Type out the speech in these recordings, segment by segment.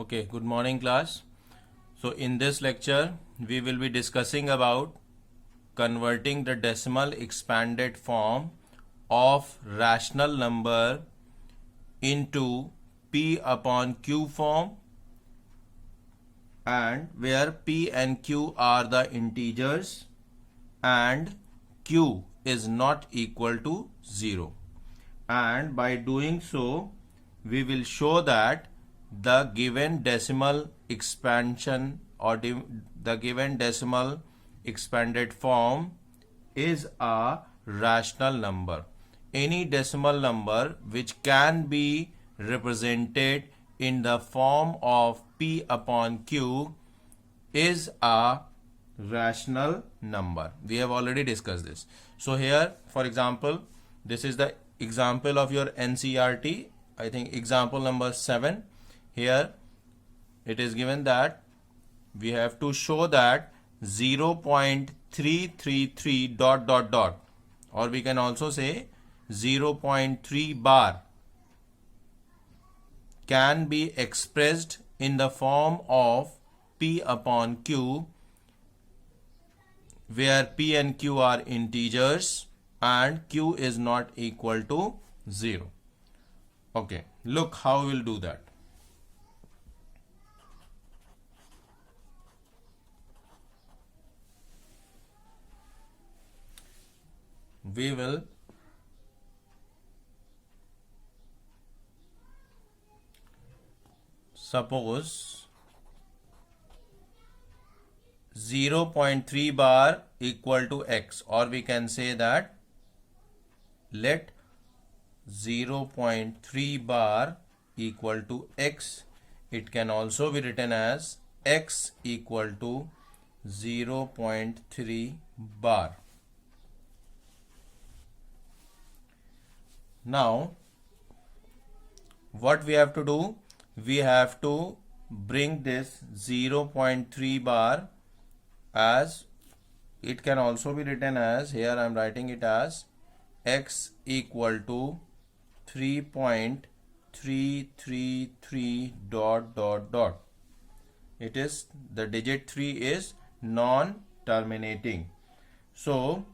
Okay, good morning class. So in this lecture we will be discussing about converting the decimal expanded form of rational number into P upon Q form, and where P and Q are the integers and Q is not equal to 0. And by doing so we will show that the given decimal expansion or the given decimal expanded form is a rational number. Any decimal number which can be represented in the form of P upon Q is a rational number. We have already discussed this. So here, for example, this is the example of your NCERT. I think example number 7. Here it is given that we have to show that 0.333 dot dot dot, or we can also say 0.3 bar can be expressed in the form of P upon Q, where P and Q are integers and Q is not equal to 0. Okay, look how we'll do that. We will suppose 0.3 bar equal to x, or we can say that let 0.3 bar equal to x. It can also be written as x equal to 0.3 bar. Now what we have to do, we have to bring this 0.3 bar as, it can also be written as, here I am writing it as x equal to 3.333 dot dot dot. It is, the digit 3 is non-terminating. So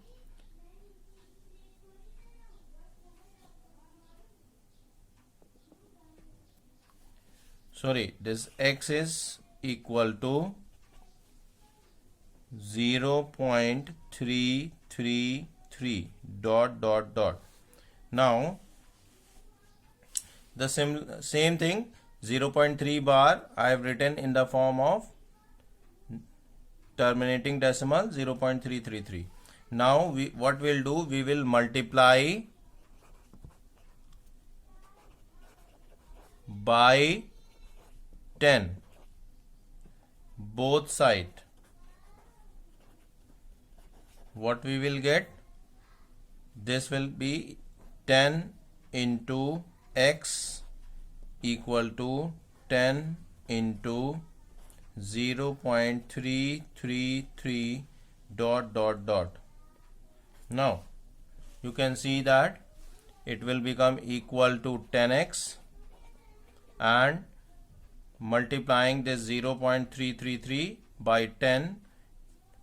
this x is equal to 0.333 dot dot dot. Now the same thing, 0.3 bar I have written in the form of terminating decimal 0.333. Now what we'll do, we will multiply by 10 both sides. What we will get, this will be 10 into x equal to 10 into 0.333 dot dot dot. Now you can see that it will become equal to 10x, and multiplying this 0.333 by 10,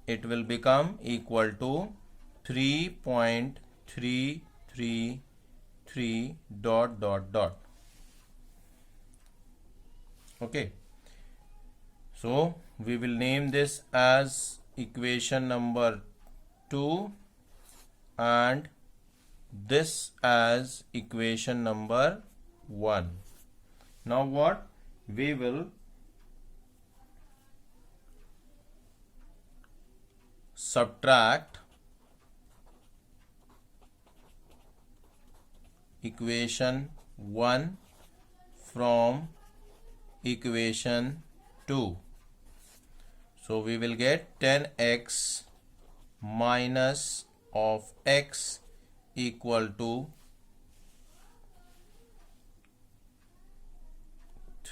it will become equal to 3.333 dot dot dot. Okay, so we will name this as equation number 2 and this as equation number 1. Now what we will subtract equation 1 from equation 2. So we will get 10x minus of x equal to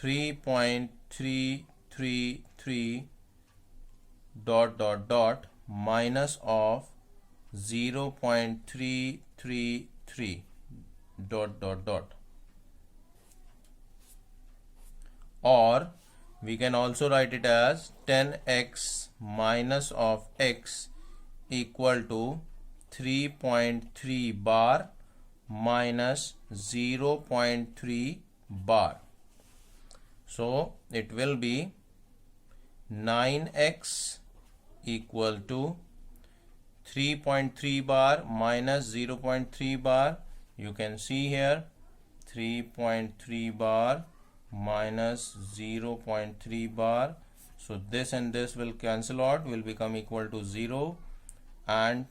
3.333 dot dot dot minus of 0.333 dot dot dot. Or we can also write it as 10x minus of x equal to 3.3 bar minus 0.3 bar. So it will be 9x equal to 3.3 bar minus 0.3 bar. You can see here 3.3 bar minus 0.3 bar. So this and this will cancel out, will become equal to 0, and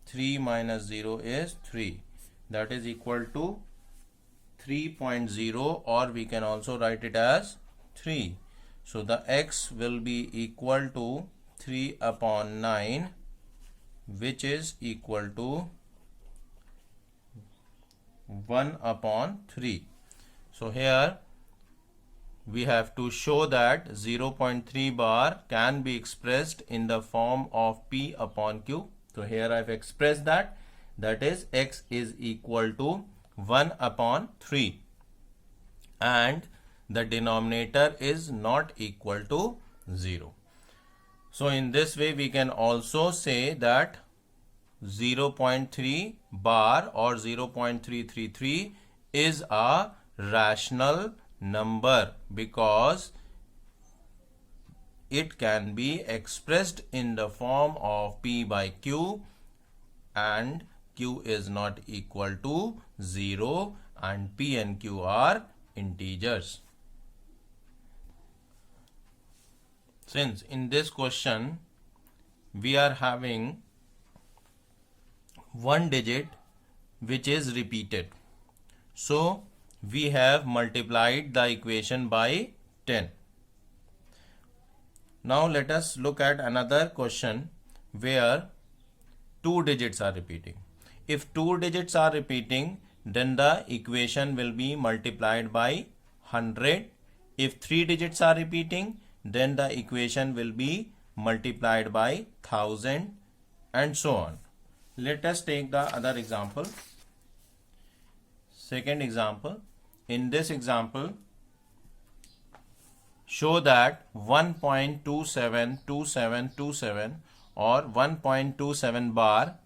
3 minus 0 is 3. That is equal to 3.0, or we can also write it as 3. So the x will be equal to 3 upon 9, which is equal to 1 upon 3. So here we have to show that 0.3 bar can be expressed in the form of P upon Q. So here I have expressed that is x is equal to 1 upon 3 and the denominator is not equal to 0. So in this way we can also say that 0.3 bar or 0.333 is a rational number because it can be expressed in the form of P by Q and Q is not equal to 0 and P and Q are integers. Since in this question we are having one digit which is repeated, so we have multiplied the equation by 10. Now let us look at another question where two digits are repeating. If two digits are repeating, then the equation will be multiplied by 100. If three digits are repeating, then the equation will be multiplied by 1000 and so on. Let us take the other example. Second example. In this example, show that 1.272727 or 1.27 bar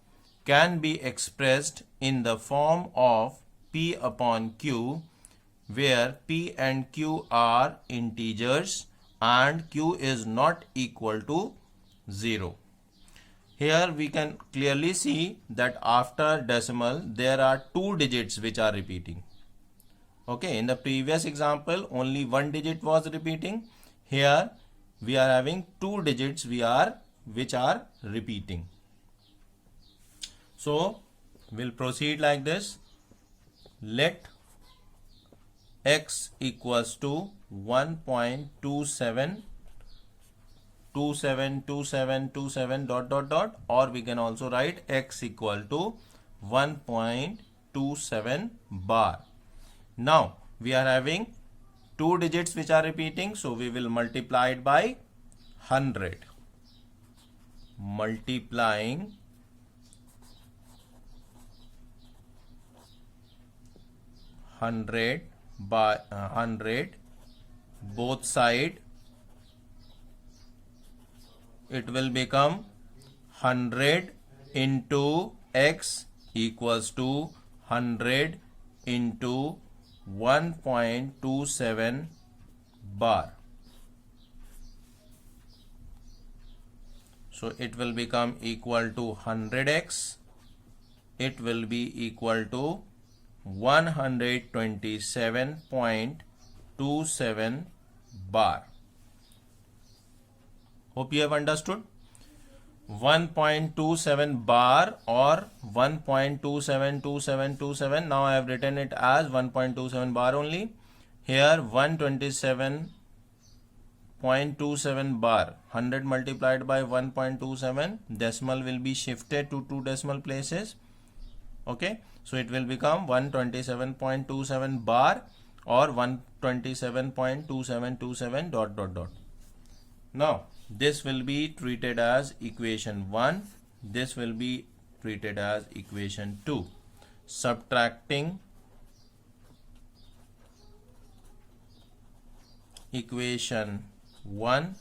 can be expressed in the form of P upon Q, where P and Q are integers and Q is not equal to 0. Here we can clearly see that after decimal there are two digits which are repeating. Okay, in the previous example only one digit was repeating. Here we are having two digits which are repeating. So we'll proceed like this. Let x equals to 1.272727 dot, or we can also write x equal to 1.27 bar. Now we are having two digits which are repeating, so we will multiply it by 100. Multiplying 100 by 100 both side, it will become 100 into x equals to 100 into 1.27 bar. So it will become equal to 100x. It will be equal to 127.27 bar. Hope you have understood. 1.27 bar or 1.272727. Now I have written it as 1.27 bar only. Here 127.27 bar, 100 multiplied by 1.27, decimal will be shifted to two decimal places. Okay, so it will become 127.27 bar or 127.2727 dot. Now this will be treated as equation 1. This will be treated as equation 2. Subtracting equation 1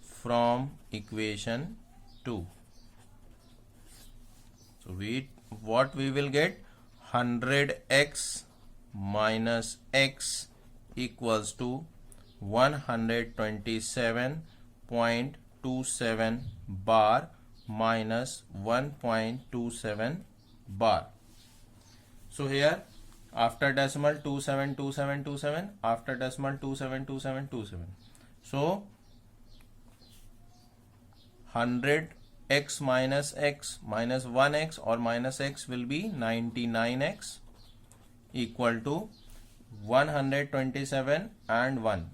from equation 2. So what we will get? 100x minus x equals to 127.27 bar minus 1.27 bar. So here after decimal 272727, after decimal 272727. So 100x minus x minus 1x or minus x will be 99x equal to 127 and 1.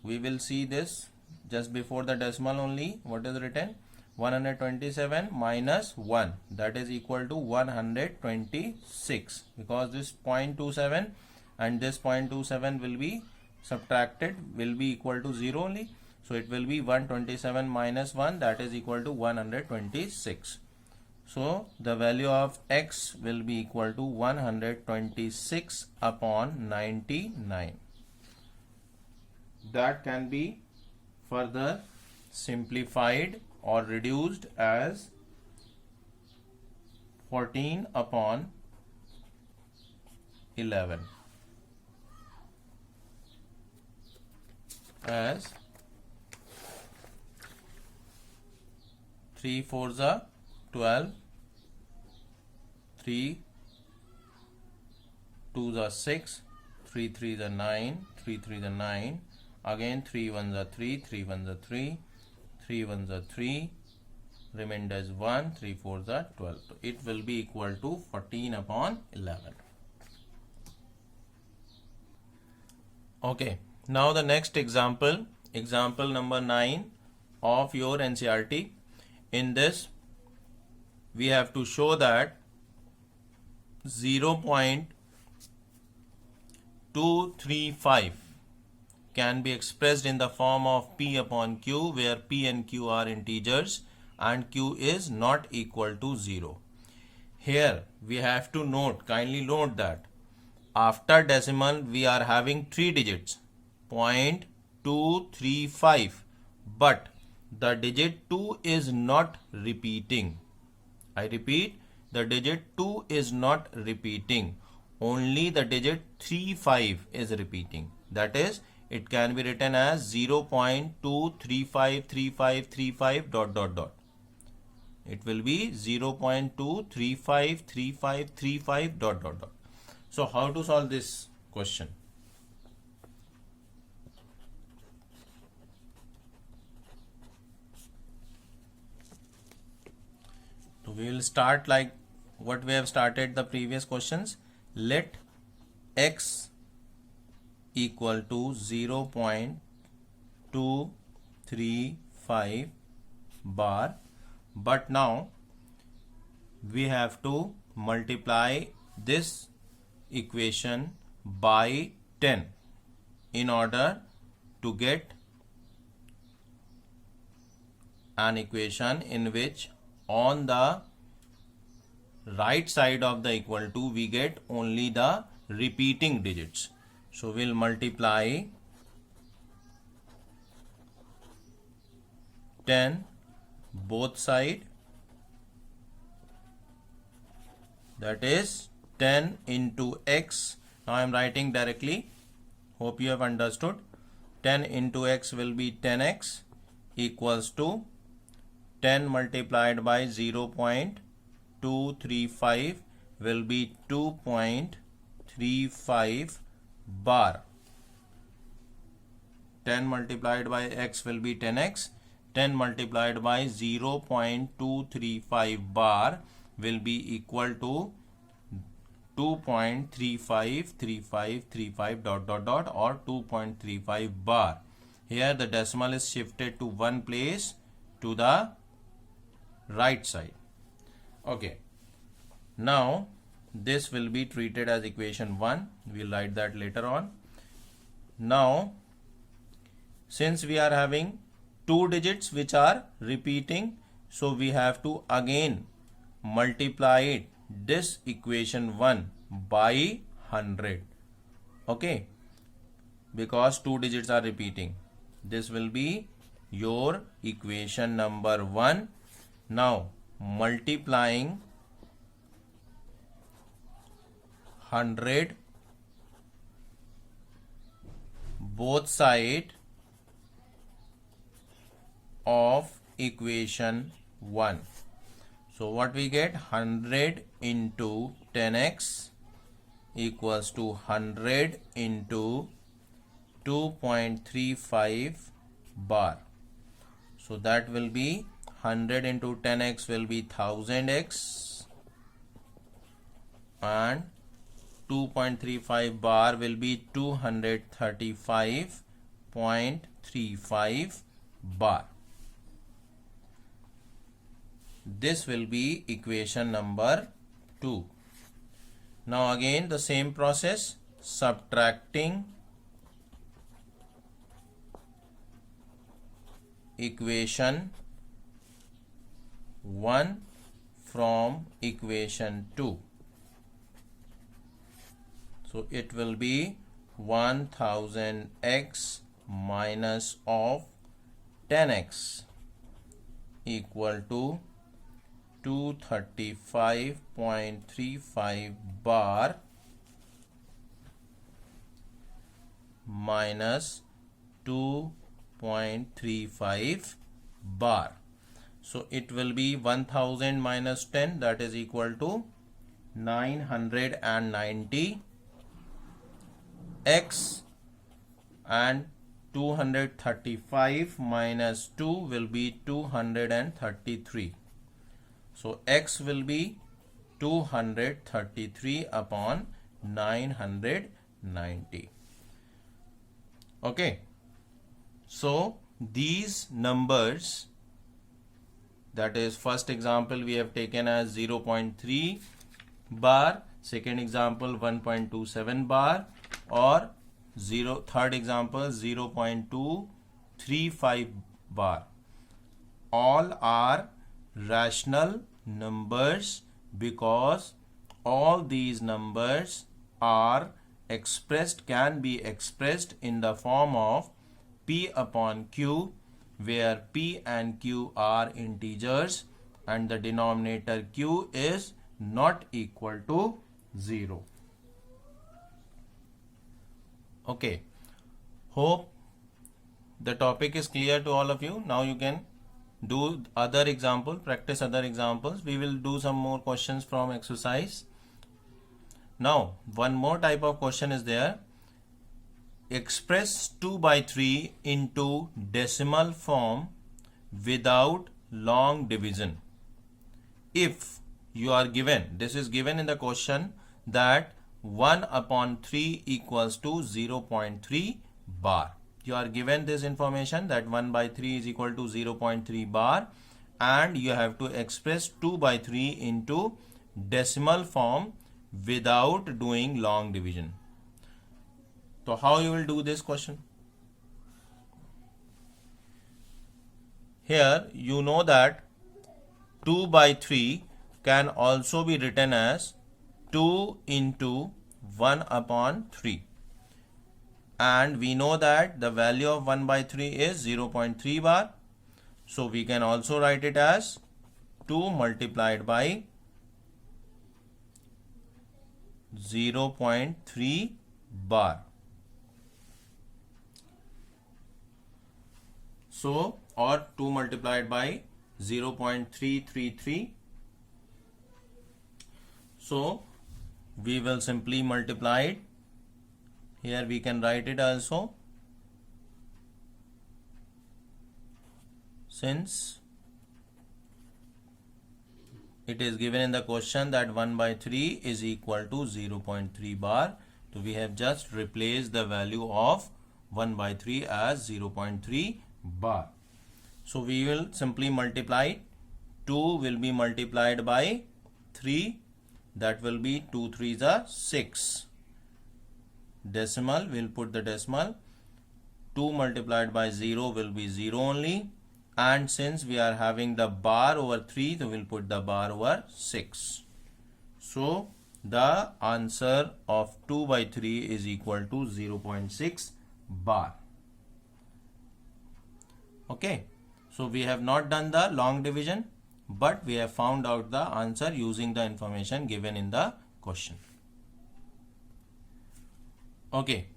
We will see this just before the decimal only. What is written? 127 minus 1, that is equal to 126, because this 0.27 and this 0.27 will be subtracted, will be equal to 0 only. So it will be 127 minus 1, that is equal to 126. So the value of x will be equal to 126 upon 99. That can be further simplified or reduced as 14 upon 11, as 3 4s are 12, 3 2s are 6, 3 3s are 9, 3 3s are 9, again 3 1s are 3, 3 1s are 3, 3 1s are 3, remainder is 1, 3 4s are 12. So it will be equal to 14 upon 11. Okay, now the next example, example number 9 of your NCERT. In this, we have to show that 0.235 can be expressed in the form of P upon Q, where P and Q are integers and Q is not equal to 0. Here we have to note, kindly note that after decimal we are having 3 digits, 0.235, but the digit 2 is not repeating. I repeat, the digit 2 is not repeating. Only the digit 35 is repeating. That is, it can be written as 0.2353535 dot dot dot. It will be 0.2353535 dot dot dot. So how to solve this question? So we will start like what we have started the previous questions. Let x equal to 0.235 bar, but now we have to multiply this equation by 10 in order to get an equation in which on the right side of the equal to we get only the repeating digits. So we'll multiply 10 both side, that is 10 into x. Now I am writing directly, hope you have understood. 10 into x will be 10x equals to 10 multiplied by 0.235 will be 2.35 bar. 10 multiplied by x will be 10x. 10 multiplied by 0.235 bar will be equal to 2.353535 dot dot dot or 2.35 bar. Here the decimal is shifted to one place to the right side. Okay, now this will be treated as equation 1. We'll write that later on. Now since we are having 2 digits which are repeating, so we have to again multiply this equation 1 by 100. Okay, because two digits are repeating. This will be your equation number 1. Now multiplying 100 both sides of equation 1. So what we get? 100 into 10x equals to 100 into 2.35 bar. So that will be 100 into 10x will be 1000x and 2.35 bar will be 235.35 bar. This will be equation number 2. Now again the same process, subtracting equation 1 from equation 2. So it will be 1000x minus of 10x equal to 235.35 bar minus 2.35 bar. So it will be 1000 minus 10, that is equal to 990 x, and 235 minus 2 will be 233. So x will be 233 upon 990. Okay. So these numbers, that is first example we have taken as 0.3 bar, second example 1.27 bar, or third example 0.235 bar. All are rational numbers because all these numbers are can be expressed in the form of P upon Q, where P and Q are integers and the denominator Q is not equal to 0. Okay, hope the topic is clear to all of you. Now you can do other example, practice other examples. We will do some more questions from exercise. Now one more type of question is there. Express 2/3 into decimal form without long division. If you are given, this is given in the question, that 1/3 equals to 0.3 bar. You are given this information that 1/3 is equal to 0.3 bar, and you have to express 2/3 into decimal form without doing long division. So how you will do this question? Here you know that 2/3 can also be written as 2 into 1/3, and we know that the value of 1/3 is 0.3 bar. So we can also write it as 2 multiplied by 0.3 bar. So, or 2 multiplied by 0.333. So we will simply multiply it. Here we can write it also, since it is given in the question that 1/3 is equal to 0.3 bar. So we have just replaced the value of 1/3 as 0.3 bar. So we will simply multiply it. 2 will be multiplied by 3. That will be 2 3s are 6. Decimal, we'll put the decimal. 2 multiplied by 0 will be 0 only. And since we are having the bar over 3, so we'll put the bar over 6. So the answer of 2/3 is equal to 0.6 bar. Okay, so we have not done the long division, but we have found out the answer using the information given in the question. Okay,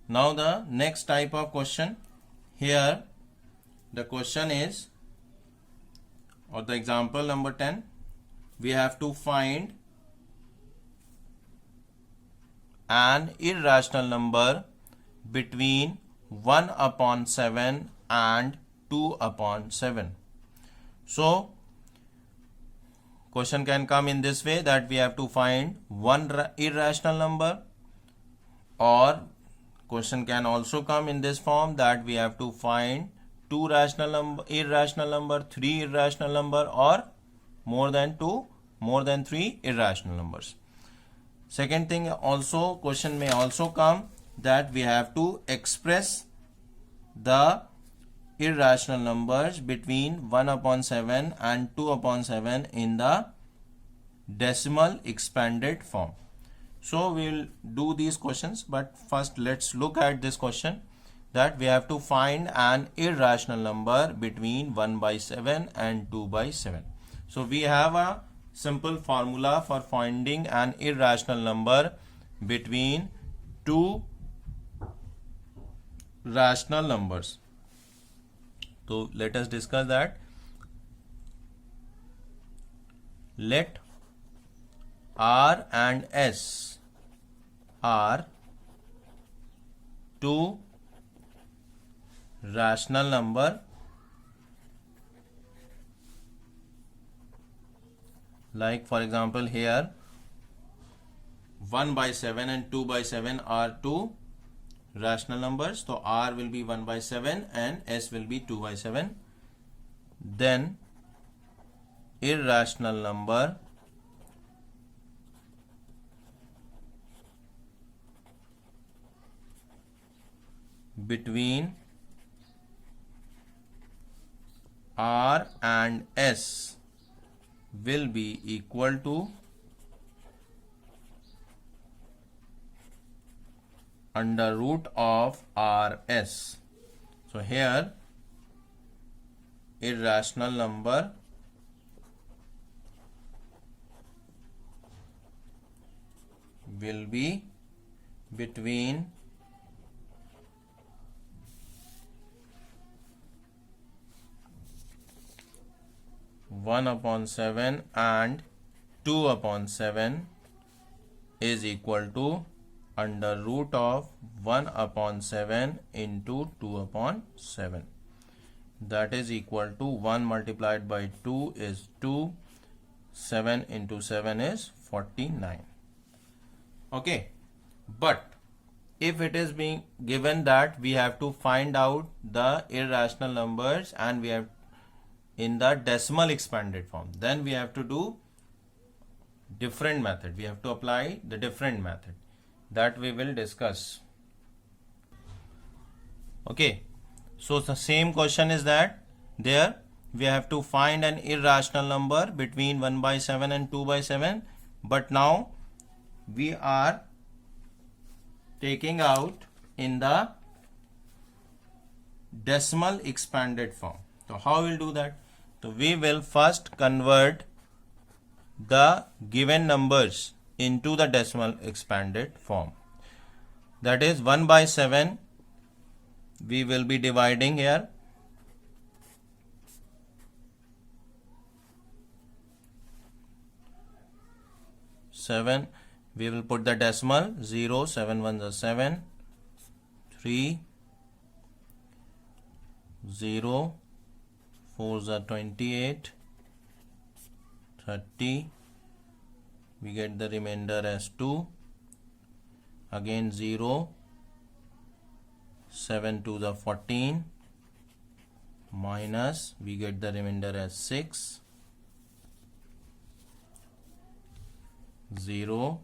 now the next type of question. Here the question is, or the example number 10, we have to find an irrational number between 1 upon 7 and 2 upon 7. So question can come in this way, that we have to find one irrational number, or question can also come in this form, that we have to find two irrational number, three irrational number, or more than three irrational numbers. Second thing, also question may also come that we have to express the irrational numbers between 1 upon 7 and 2 upon 7 in the decimal expanded form. So we will do these questions, but first let's look at this question, that we have to find an irrational number between 1 by 7 and 2 by 7. So we have a simple formula for finding an irrational number between two rational numbers. So let us discuss that. Let R and S are two rational number, like for example here 1 by 7 and 2 by 7 are two rational numbers, so R will be 1 by 7 and S will be 2 by 7. Then irrational number between R and S will be equal to under root of RS. So here irrational number will be between one upon 7 and 2 upon 7 is equal to under root of 1 upon 7 into 2 upon 7. That is equal to 1 multiplied by 2 is 2, 7 into 7 is 49. Okay, but if it is being given that we have to find out the irrational numbers and we have in the decimal expanded form, then we have to do different method. We have to apply the different method that we will discuss. Okay, so the same question is that there we have to find an irrational number between 1 by 7 and 2 by 7, but now we are taking out in the decimal expanded form. So how we'll do that? So we will first convert the given numbers into the decimal expanded form. That is 1 by 7 we will be dividing here. Seven, we will put the decimal 0, 7 1s are 7, 3, 0, 4s are 28, 30, we get the remainder as 2, again 0, 7 2s are 14, minus we get the remainder as 6, 0,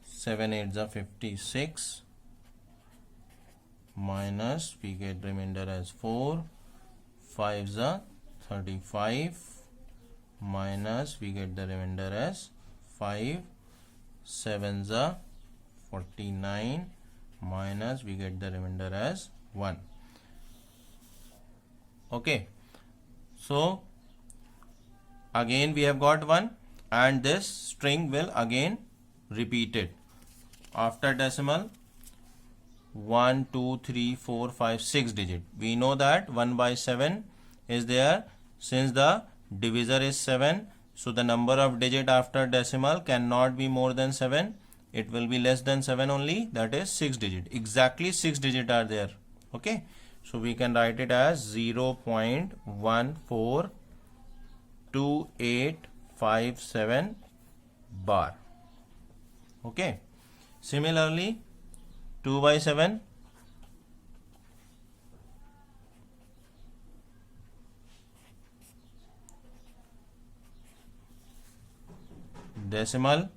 7 8s are 56, minus we get remainder as 4, 5s are 35, minus we get the remainder as 5, 7s are 49, minus we get the remainder as 1. Okay, so again we have got 1 and this string will again repeat it after decimal 1 2 3 4 5 6 digit. We know that 1 by 7 is there. Since the divisor is 7, so the number of digit after decimal cannot be more than 7. It will be less than 7 only, that is 6 digit. Exactly 6 digit are there. Okay, so we can write it as 0.142857 bar. Okay, similarly 2 by 7, decimal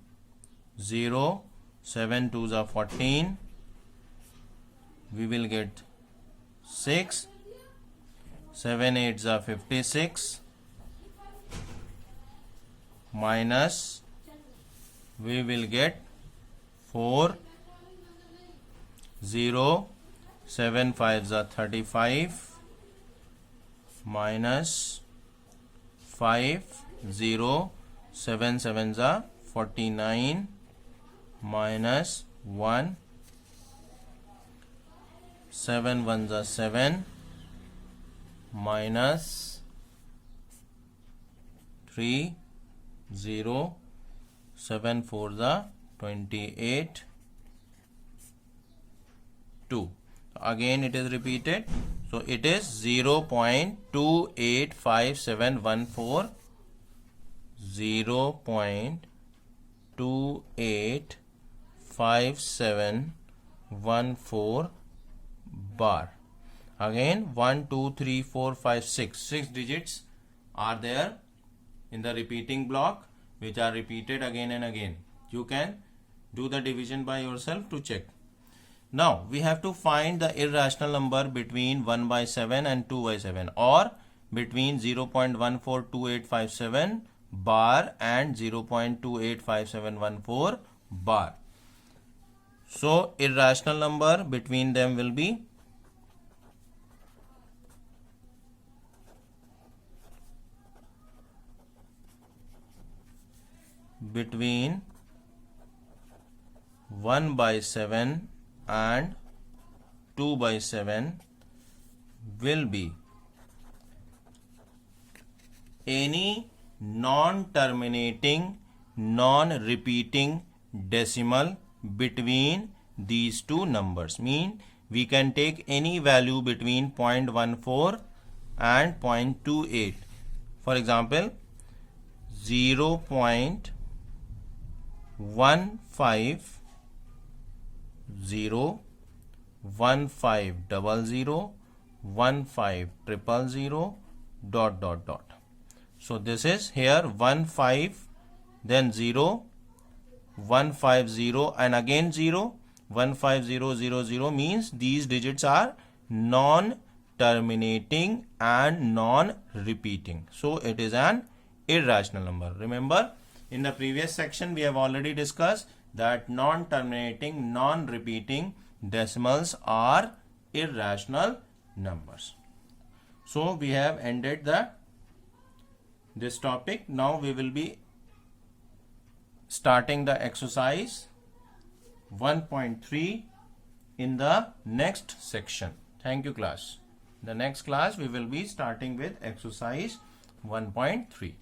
0, 7 2s are 14, we will get 6, 7 8s are 56, minus we will get 4, 0, 7 5s are 35, minus 5, 0, 7 7s are 49, minus 1, 7 1s are 7, minus 3, 0, 7 4s are 28, 2. Again it is repeated, so it is 0.285714, 0.285714 bar. Again 1 2 3 4 5 6 digits are there in the repeating block, which are repeated again and again. You can do the division by yourself to check. Now we have to find the irrational number between 1 by 7 and 2 by 7, or between 0.142857 bar and 0.285714 bar. So irrational number between them will be between 1 by 7 and 2 by 7 will be any non-terminating, non-repeating decimal between these two numbers. Mean we can take any value between 0.14 and 0.28. For example, 0.1500, 1500, 15000, ... So this is here 15, then 0, 150 and again 0, 15000 means these digits are non-terminating and non-repeating. So it is an irrational number. Remember, in the previous section we have already discussed that non-terminating, non-repeating decimals are irrational numbers. So we have ended this topic. Now we will be starting the exercise 1.3 in the next section. Thank you, class. The next class we will be starting with exercise 1.3.